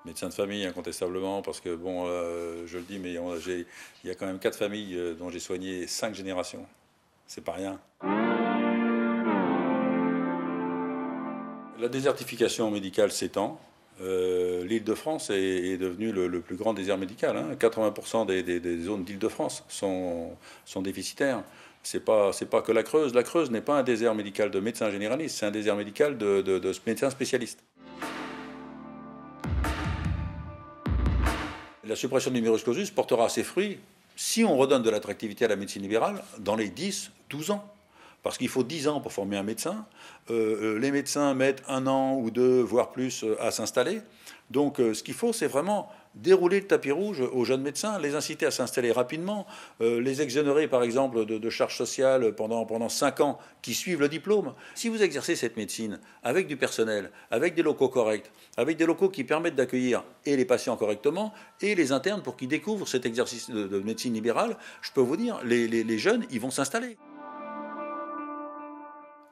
Médecin de famille, incontestablement, parce que, bon, je le dis, mais il y a quand même 4 familles dont j'ai soigné 5 générations. C'est pas rien. La désertification médicale s'étend. L'Île-de-France est devenue le plus grand désert médical, hein. 80% des zones d'Île-de-France sont déficitaires. C'est pas que la Creuse. La Creuse n'est pas un désert médical de médecins généralistes, c'est un désert médical de médecins spécialistes. La suppression du numerus clausus portera ses fruits si on redonne de l'attractivité à la médecine libérale dans les 10-12 ans. Parce qu'il faut 10 ans pour former un médecin. Les médecins mettent 1 an ou 2, voire plus, à s'installer. Donc ce qu'il faut, c'est vraiment dérouler le tapis rouge aux jeunes médecins, les inciter à s'installer rapidement, les exonérer par exemple de charges sociales pendant 5 ans qui suivent le diplôme. Si vous exercez cette médecine avec du personnel, avec des locaux corrects, avec des locaux qui permettent d'accueillir et les patients correctement et les internes pour qu'ils découvrent cet exercice de médecine libérale, je peux vous dire, les jeunes, ils vont s'installer.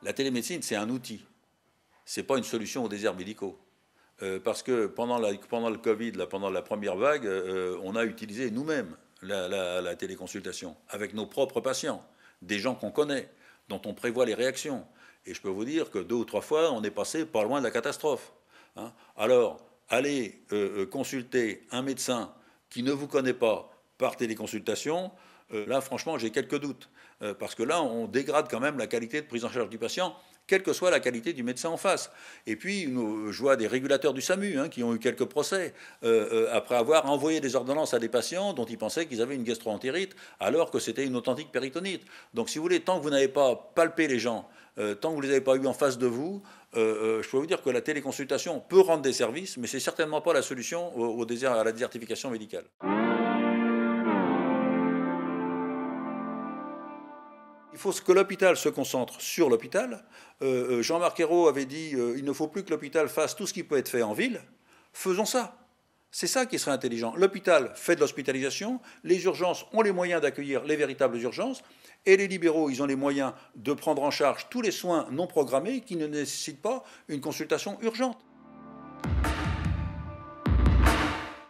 La télémédecine, c'est un outil. Ce n'est pas une solution aux déserts médicaux. Parce que pendant le Covid, pendant la première vague, on a utilisé nous-mêmes la téléconsultation avec nos propres patients, des gens qu'on connaît, dont on prévoit les réactions. Et je peux vous dire que 2 ou 3 fois, on est passé pas loin de la catastrophe. Hein. Alors, allez consulter un médecin qui ne vous connaît pas par téléconsultation, là, franchement, j'ai quelques doutes. Parce que là, on dégrade quand même la qualité de prise en charge du patient, quelle que soit la qualité du médecin en face. Et puis, je vois des régulateurs du SAMU qui ont eu quelques procès après avoir envoyé des ordonnances à des patients dont ils pensaient qu'ils avaient une gastro-entérite alors que c'était une authentique péritonite. Donc, si vous voulez, tant que vous n'avez pas palpé les gens, tant que vous ne les avez pas eu en face de vous, je peux vous dire que la téléconsultation peut rendre des services, mais ce n'est certainement pas la solution à la désertification médicale. Il faut que l'hôpital se concentre sur l'hôpital. Jean-Marc Ayrault avait dit il ne faut plus que l'hôpital fasse tout ce qui peut être fait en ville. Faisons ça. C'est ça qui serait intelligent. L'hôpital fait de l'hospitalisation, les urgences ont les moyens d'accueillir les véritables urgences, et les libéraux, ils ont les moyens de prendre en charge tous les soins non programmés qui ne nécessitent pas une consultation urgente.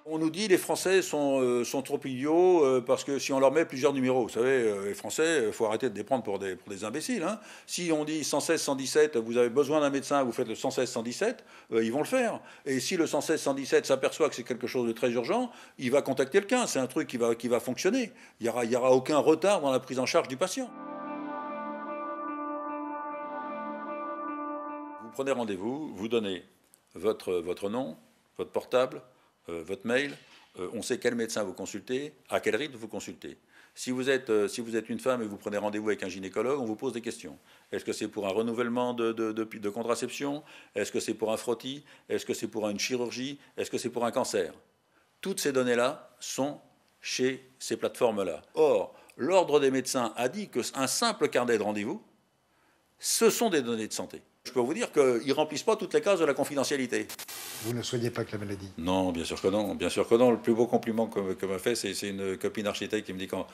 On nous dit que les Français sont trop idiots parce que si on leur met plusieurs numéros, vous savez, les Français, il faut arrêter de les prendre pour des imbéciles. Hein. Si on dit 116, 117, vous avez besoin d'un médecin, vous faites le 116, 117, ils vont le faire. Et si le 116, 117 s'aperçoit que c'est quelque chose de très urgent, il va contacter quelqu'un. C'est un truc qui va fonctionner. Il n'y aura aucun retard dans la prise en charge du patient. Vous prenez rendez-vous, vous donnez votre nom, votre portable, votre mail, on sait quel médecin vous consultez, à quel rythme vous consultez. Si vous êtes une femme et vous prenez rendez-vous avec un gynécologue, on vous pose des questions. Est-ce que c'est pour un renouvellement de contraception? Est-ce que c'est pour un frottis? Est-ce que c'est pour une chirurgie? Est-ce que c'est pour un cancer? Toutes ces données-là sont chez ces plateformes-là. Or, l'Ordre des médecins a dit qu'un simple carnet de rendez-vous, ce sont des données de santé. Je peux vous dire qu'ils ne remplissent pas toutes les cases de la confidentialité. Vous ne soignez pas que la maladie? Non, bien sûr que non. Bien sûr que non. Le plus beau compliment que m'a fait, c'est une copine architecte qui me dit quand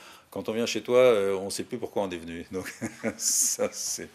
on vient chez toi, on ne sait plus pourquoi on est venu. Donc ça, c'est...